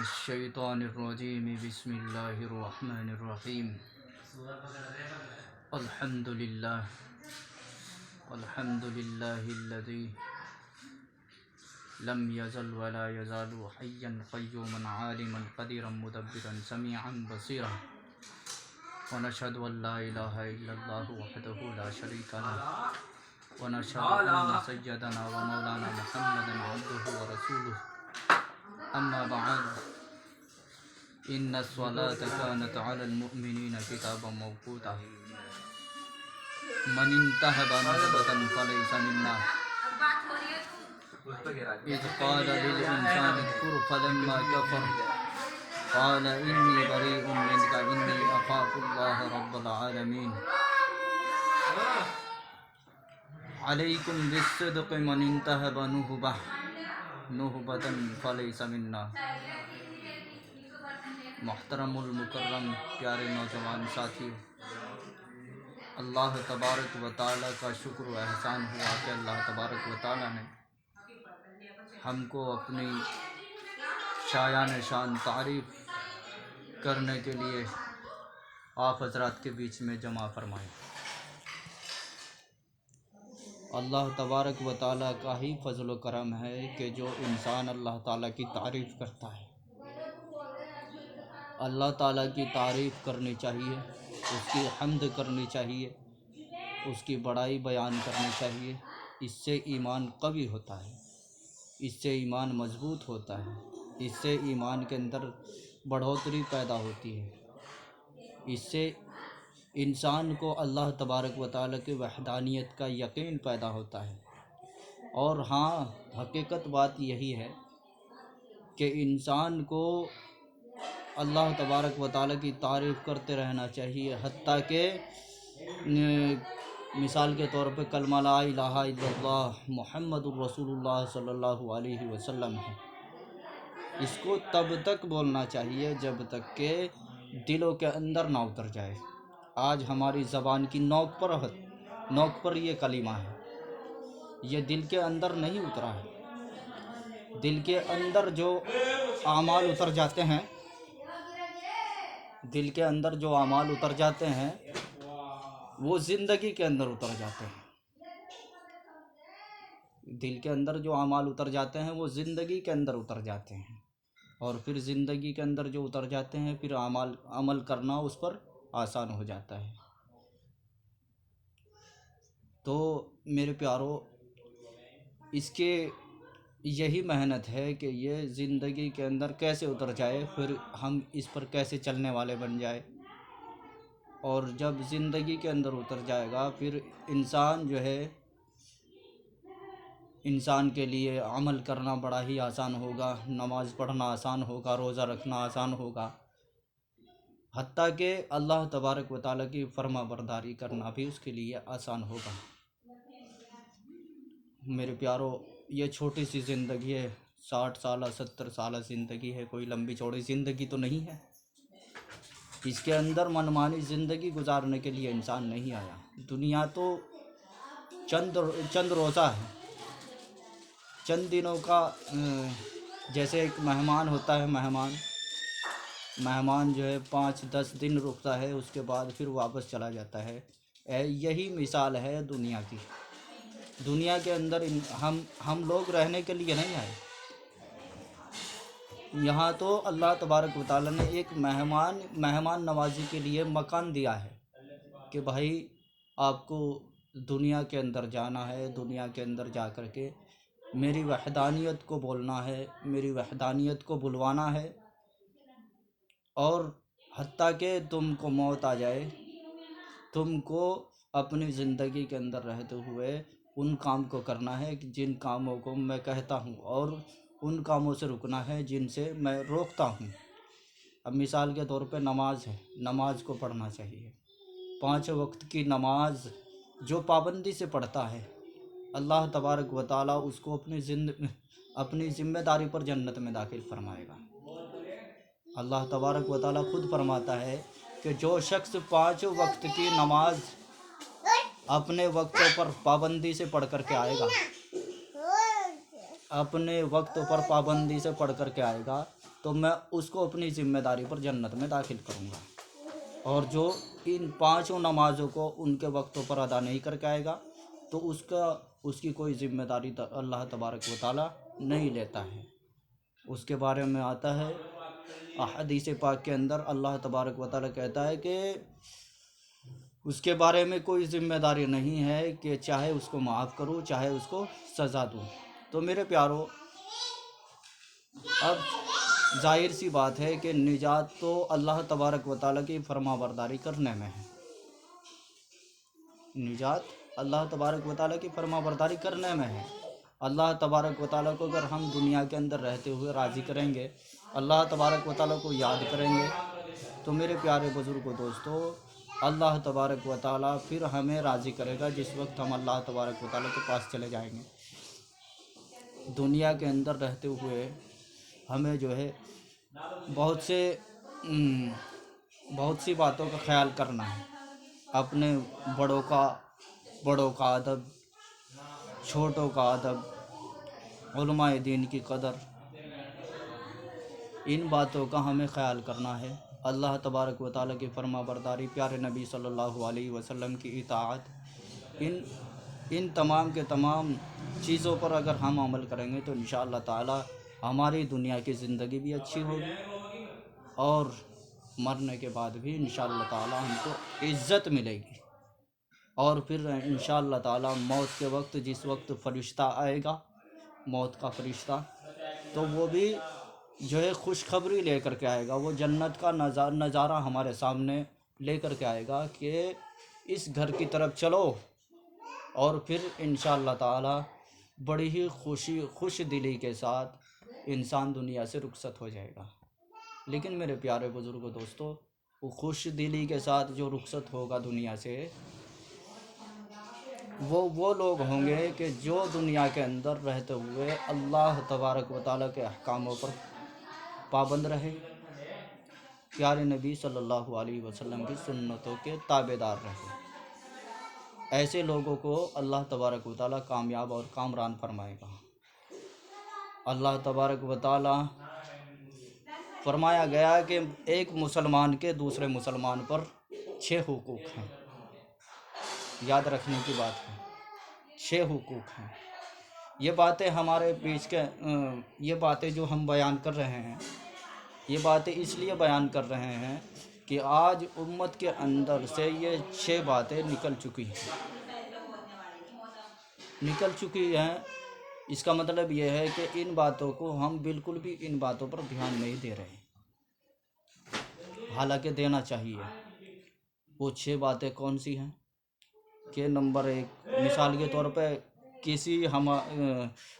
الشيطان الرجيم بسم الله الرحمن الرحيم الحمد لله الذي لم يزل ولا يزال حيا قيوما عالما قديرا مدبرا سميعا بصيرا ونشهد أن لا إله إلا الله وحده لا شريك له ونشهد أن سيدنا ومولانا محمدا عبده ورسوله أما بعد إن الصلاة كانت على المؤمنين كتابا موقوتا من انتهب نهبة فليس منا إذ قال للإنسان اكفر فلما كفر قال إني بريء منك إني أخاف الله رب العالمين عليكم بالصدق من انتهب نهبة فليس منا. محترم المکرم پیارے نوجوان ساتھیوں، اللہ تبارک و تعالیٰ کا شکر و احسان ہوا کہ اللہ تبارک و تعالیٰ نے ہم کو اپنی شایان شان تعریف کرنے کے لیے آپ حضرات کے بیچ میں جمع فرمائے. اللہ تبارک و تعالیٰ کا ہی فضل و کرم ہے کہ جو انسان اللہ تعالیٰ کی تعریف کرتا ہے، اللہ تعالیٰ کی تعریف کرنی چاہیے، اس کی حمد کرنی چاہیے، اس کی بڑائی بیان کرنی چاہیے. اس سے ایمان قوی ہوتا ہے، اس سے ایمان مضبوط ہوتا ہے، اس سے ایمان کے اندر بڑھوتری پیدا ہوتی ہے. اس سے انسان کو اللہ تبارک و تعالیٰ کی وحدانیت کا یقین پیدا ہوتا ہے. اور ہاں، حقیقت بات یہی ہے کہ انسان کو اللہ تبارک و تعالیٰ کی تعریف کرتے رہنا چاہیے، حتیٰ کہ مثال کے طور پہ کلمہ لا الہ الا اللہ محمد الرسول اللہ صلی اللہ علیہ وسلم ہے. اس کو تب تک بولنا چاہیے جب تک کہ دلوں کے اندر نہ اتر جائے. آج ہماری زبان کی نوک پر یہ کلمہ ہے، یہ دل کے اندر نہیں اترا ہے. دل کے اندر جو اعمال اتر جاتے ہیں، دل کے اندر جو اعمال اتر جاتے ہیں وہ زندگی کے اندر اتر جاتے ہیں. دل کے اندر جو اعمال اتر جاتے ہیں وہ زندگی کے اندر اتر جاتے ہیں، اور پھر زندگی کے اندر جو اتر جاتے ہیں پھر عمل کرنا اس پر آسان ہو جاتا ہے. تو میرے پیارو، اس کے یہی محنت ہے کہ یہ زندگی کے اندر کیسے اتر جائے، پھر ہم اس پر کیسے چلنے والے بن جائے. اور جب زندگی کے اندر اتر جائے گا پھر انسان جو ہے، انسان کے لیے عمل کرنا بڑا ہی آسان ہوگا، نماز پڑھنا آسان ہوگا، روزہ رکھنا آسان ہوگا، حتیٰ کہ اللہ تبارک و تعالیٰ کی فرما برداری کرنا بھی اس کے لیے آسان ہوگا. میرے پیارو، یہ چھوٹی سی زندگی ہے، 60 سالہ 70 سالہ زندگی ہے، کوئی لمبی چوڑی زندگی تو نہیں ہے. اس کے اندر منمانی زندگی گزارنے کے لیے انسان نہیں آیا. دنیا تو چند روزہ ہے، چند دنوں کا. جیسے ایک مہمان ہوتا ہے، مہمان جو ہے 5-10 دن رکتا ہے، اس کے بعد پھر واپس چلا جاتا ہے. یہی مثال ہے دنیا کی. دنیا کے اندر ہم لوگ رہنے کے لیے نہیں آئے. یہاں تو اللہ تبارک و تعالیٰ نے ایک مہمان نوازی کے لیے مکان دیا ہے کہ بھائی آپ کو دنیا کے اندر جانا ہے، دنیا کے اندر جا کر کے میری وحدانیت کو بولنا ہے، میری وحدانیت کو بلوانا ہے. اور حتیٰ کہ تم کو موت آ جائے، تم کو اپنی زندگی کے اندر رہتے ہوئے ان کام کو کرنا ہے جن کاموں کو میں کہتا ہوں، اور ان کاموں سے رکنا ہے جن سے میں روکتا ہوں. اب مثال کے طور پہ نماز ہے، نماز کو پڑھنا چاہیے. 5 وقت کی نماز جو پابندی سے پڑھتا ہے، اللہ تبارک و تعالیٰ اس کو اپنی ذمہ داری پر جنت میں داخل فرمائے گا. اللہ تبارک و تعالیٰ خود فرماتا ہے کہ جو شخص 5 وقت کی نماز اپنے وقتوں پر پابندی سے پڑھ کر کے آئے گا، اپنے وقت پر پابندی سے پڑھ کر کے آئے گا، تو میں اس کو اپنی ذمہ داری پر جنت میں داخل کروں گا، اور جو ان 5 نمازوں کو ان کے وقتوں پر ادا نہیں کر کے آئے گا تو اس کی کوئی ذمہ داری اللہ تبارک و تعالیٰ نہیں لیتا ہے۔ اس کے بارے میں آتا ہے احادیث پاک کے اندر، اللہ تبارک و تعالیٰ کہتا ہے کہ اس کے بارے میں کوئی ذمہ داری نہیں ہے کہ چاہے اس کو معاف کروں چاہے اس کو سزا دوں۔ تو میرے پیارو، اب ظاہر سی بات ہے کہ نجات تو اللہ تبارک و تعالیٰ کی فرما برداری کرنے میں ہے، نجات اللہ تبارک و تعالیٰ کی فرما برداری کرنے میں ہے۔ اللہ تبارک و تعالیٰ کو اگر ہم دنیا کے اندر رہتے ہوئے راضی کریں گے، اللہ تبارک و تعالیٰ کو یاد کریں گے، تو میرے پیارے بزرگ و دوستو، اللہ تبارک و تعالیٰ پھر ہمیں راضی کرے گا جس وقت ہم اللہ تبارک و تعالیٰ کے پاس چلے جائیں گے۔ دنیا کے اندر رہتے ہوئے ہمیں جو ہے بہت سی باتوں کا خیال کرنا ہے، اپنے بڑوں کا ادب، چھوٹوں کا ادب، علماء دین کی قدر، ان باتوں کا ہمیں خیال کرنا ہے۔ اللہ تبارک و تعالیٰ کی فرما برداری، پیارے نبی صلی اللہ علیہ وسلم کی اطاعت، ان تمام کے تمام چیزوں پر اگر ہم عمل کریں گے تو انشاءاللہ تعالیٰ ہماری دنیا کی زندگی بھی اچھی ہوگی، اور مرنے کے بعد بھی انشاءاللہ تعالیٰ ہم کو عزت ملے گی۔ اور پھر انشاءاللہ تعالیٰ موت کے وقت، جس وقت فرشتہ آئے گا، موت کا فرشتہ، تو وہ بھی جو ہے خوشخبری لے کر کے آئے گا، وہ جنت کا نظارہ ہمارے سامنے لے کر کے آئے گا کہ اس گھر کی طرف چلو، اور پھر انشاءاللہ تعالیٰ بڑی ہی خوش دلی کے ساتھ انسان دنیا سے رخصت ہو جائے گا۔ لیکن میرے پیارے بزرگوں دوستو، وہ خوش دلی کے ساتھ جو رخصت ہوگا دنیا سے، وہ لوگ ہوں گے کہ جو دنیا کے اندر رہتے ہوئے اللہ تبارک و تعالیٰ کے احکاموں پر پابند رہے، پیارے نبی صلی اللہ علیہ وسلم کی سنتوں کے تابعدار رہے۔ ایسے لوگوں کو اللہ تبارک و تعالیٰ کامیاب اور کامران فرمائے گا۔ اللہ تبارک و تعالیٰ فرمایا گیا کہ ایک مسلمان کے دوسرے مسلمان پر 6 حقوق ہیں، یاد رکھنے کی بات ہے، 6 حقوق ہیں۔ یہ باتیں ہمارے بیچ کے یہ باتیں جو ہم بیان کر رہے ہیں، یہ باتیں اس لیے بیان کر رہے ہیں کہ آج امت کے اندر سے یہ 6 باتیں نکل چکی ہیں۔ اس کا مطلب یہ ہے کہ ان باتوں کو ہم بالکل بھی ان باتوں پر دھیان نہیں دے رہے، حالانکہ دینا چاہیے۔ وہ 6 باتیں کون سی ہیں کہ نمبر 1، مثال کے طور پہ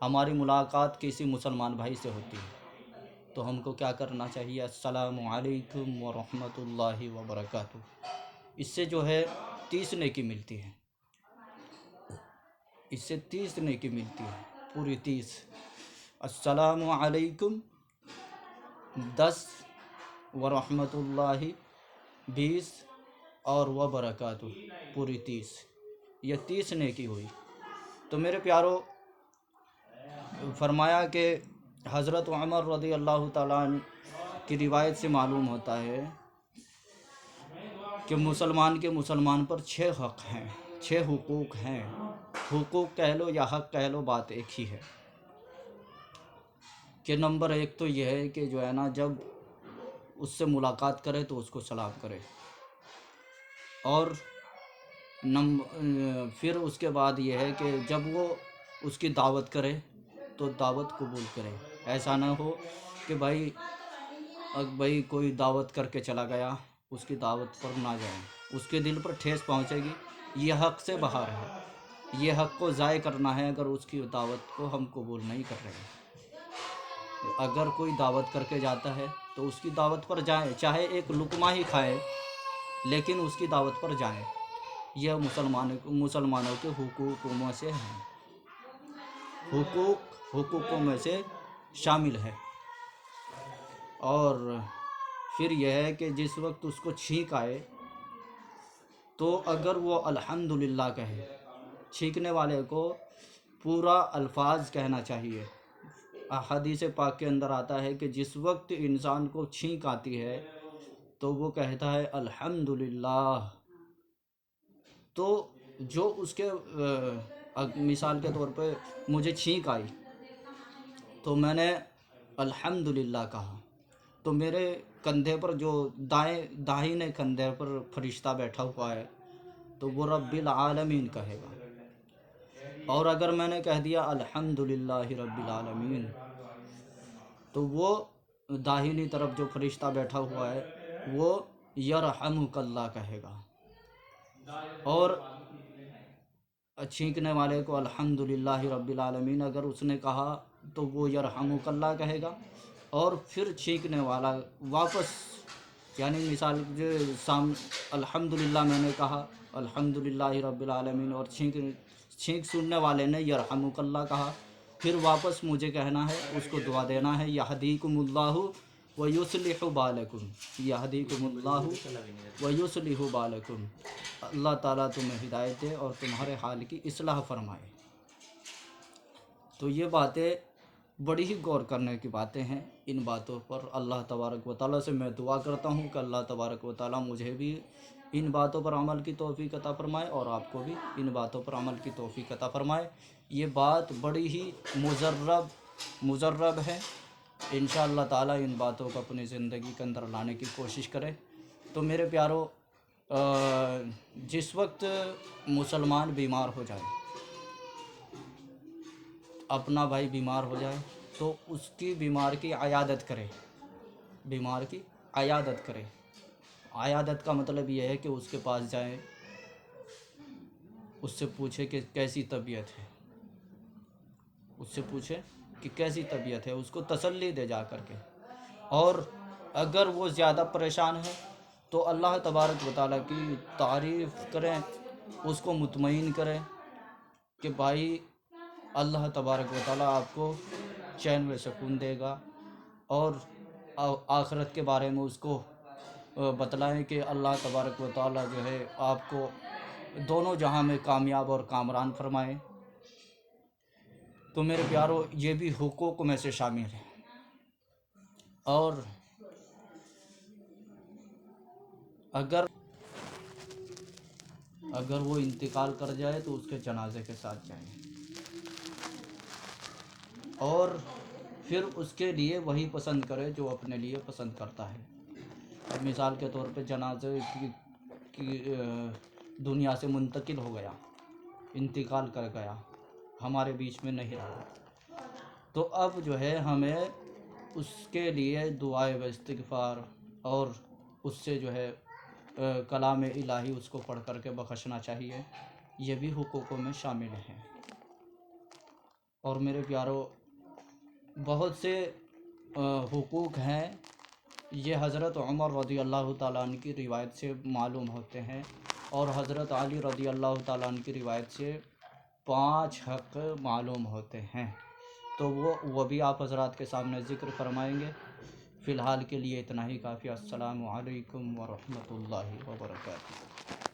ہماری ملاقات کسی مسلمان بھائی سے ہوتی ہے تو ہم کو کیا کرنا چاہیے؟ السلام علیکم ورحمۃ اللہ وبرکاتہ۔ اس سے جو ہے 30 نیکی ملتی ہے، اس سے 30 نیکی ملتی ہے، پوری 30۔ السلام علیکم 10، ورحمۃ اللہ 20، اور وبرکاتہ پوری 30، یہ 30 نیکی ہوئی۔ تو میرے پیارو، فرمایا کہ حضرت عمر رضی اللہ تعالیٰ عنہ کی روایت سے معلوم ہوتا ہے کہ مسلمان پر 6 حق ہیں، 6 حقوق ہیں۔ حقوق کہہ لو یا حق کہہ لو، بات ایک ہی ہے کہ نمبر 1 تو یہ ہے کہ جو ہے نا، جب اس سے ملاقات کرے تو اس کو سلام کرے، اور پھر اس کے بعد یہ ہے کہ جب وہ اس کی دعوت کرے تو دعوت قبول کرے۔ ایسا نہ ہو کہ بھائی کوئی دعوت کر کے چلا گیا، اس کی دعوت پر نہ جائیں، اس کے دل پر ٹھیس پہنچے گی، یہ حق سے باہر ہے، یہ حق کو ضائع کرنا ہے اگر اس کی دعوت کو ہم قبول نہیں کر رہے ہیں۔ اگر کوئی دعوت کر کے جاتا ہے تو اس کی دعوت پر جائیں، چاہے ایک لقمہ ہی کھائے لیکن اس کی دعوت پر جائیں۔ یہ مسلمانوں کے حقوقوں میں سے ہیں، حقوقوں میں سے شامل ہے۔ اور پھر یہ ہے کہ جس وقت اس کو چھینک آئے تو اگر وہ الحمدللہ کہے، چھینکنے والے کو پورا الفاظ کہنا چاہیے، حدیث پاک کے اندر آتا ہے کہ جس وقت انسان کو چھینک آتی ہے تو وہ کہتا ہے الحمدللہ. تو جو اس کے مثال کے طور پہ مجھے چھینک آئی تو میں نے الحمدللہ کہا، تو میرے کندھے پر جو داہنے کندھے پر فرشتہ بیٹھا ہوا ہے تو وہ رب العالمین کہے گا. اور اگر میں نے کہہ دیا الحمدللہ رب العالمین تو وہ داہنی طرف جو فرشتہ بیٹھا ہوا ہے وہ یرحمک اللہ کہے گا. اور چھینکنے والے کو الحمدللہ رب العالمین اگر اس نے کہا تو وہ یرحمک اللہ کہے گا. اور پھر چھینکنے والا واپس، یعنی مثال جو الحمدللہ میں نے کہا الحمدللہ رب العالمین، اور چھینک سننے والے نے یرحمک اللہ کہا، پھر واپس مجھے کہنا ہے، اس کو دعا دینا ہے یہدیکم اللہ ویصلح بالکم، یہدیکم اللہ ویصلح بالکم، اللہ تعالیٰ تمہیں ہدایت دے اور تمہارے حال کی اصلاح فرمائے. تو یہ باتیں بڑی ہی غور کرنے کی باتیں ہیں. ان باتوں پر اللہ تبارک و تعالیٰ سے میں دعا کرتا ہوں کہ اللہ تبارک و تعالیٰ مجھے بھی ان باتوں پر عمل کی توفیق عطا فرمائے اور آپ کو بھی ان باتوں پر عمل کی توفیق عطا فرمائے. یہ بات بڑی ہی مجرب ہے. انشاءاللہ تعالیٰ ان باتوں کو اپنی زندگی کے اندر لانے کی کوشش کرے. تو میرے پیارو، جس وقت مسلمان بیمار ہو جائے، اپنا بھائی بیمار ہو جائے تو اس کی بیمار کی عیادت کرے. بیمار کی عیادت کرے. عیادت کا مطلب یہ ہے کہ اس کے پاس جائیں، اس سے پوچھے کہ کیسی طبیعت ہے، اس سے پوچھے کہ کیسی طبیعت ہے، اس کو تسلی دے جا کر کے. اور اگر وہ زیادہ پریشان ہے تو اللہ تبارک و تعالیٰ کی تعریف کریں، اس کو مطمئن کریں کہ بھائی اللہ تبارک و تعالیٰ آپ کو چین و سکون دے گا. اور آخرت کے بارے میں اس کو بتلائیں کہ اللہ تبارک و تعالیٰ جو ہے آپ کو دونوں جہاں میں کامیاب اور کامران فرمائے. تو میرے پیارو، یہ بھی حقوق میں سے شامل ہے. اور اگر وہ انتقال کر جائے تو اس کے جنازے کے ساتھ جائیں، اور پھر اس کے لیے وہی پسند کرے جو اپنے لیے پسند کرتا ہے. مثال کے طور پہ جنازے کی دنیا سے منتقل ہو گیا، انتقال کر گیا، ہمارے بیچ میں نہیں رہا، تو اب جو ہے ہمیں اس کے لیے دعائے و استغفار اور اس سے جو ہے کلام الہی اس کو پڑھ کر کے بخشنا چاہیے. یہ بھی حقوقوں میں شامل ہیں. اور میرے پیارو، بہت سے حقوق ہیں. یہ حضرت عمر رضی اللہ تعالیٰ عنہ کی روایت سے معلوم ہوتے ہیں، اور حضرت علی رضی اللہ تعالیٰ عنہ کی روایت سے 5 حق معلوم ہوتے ہیں. تو وہ بھی آپ حضرات کے سامنے ذکر فرمائیں گے. فی الحال کے لیے اتنا ہی کافی. السلام علیکم ورحمۃ اللہ وبرکاتہ.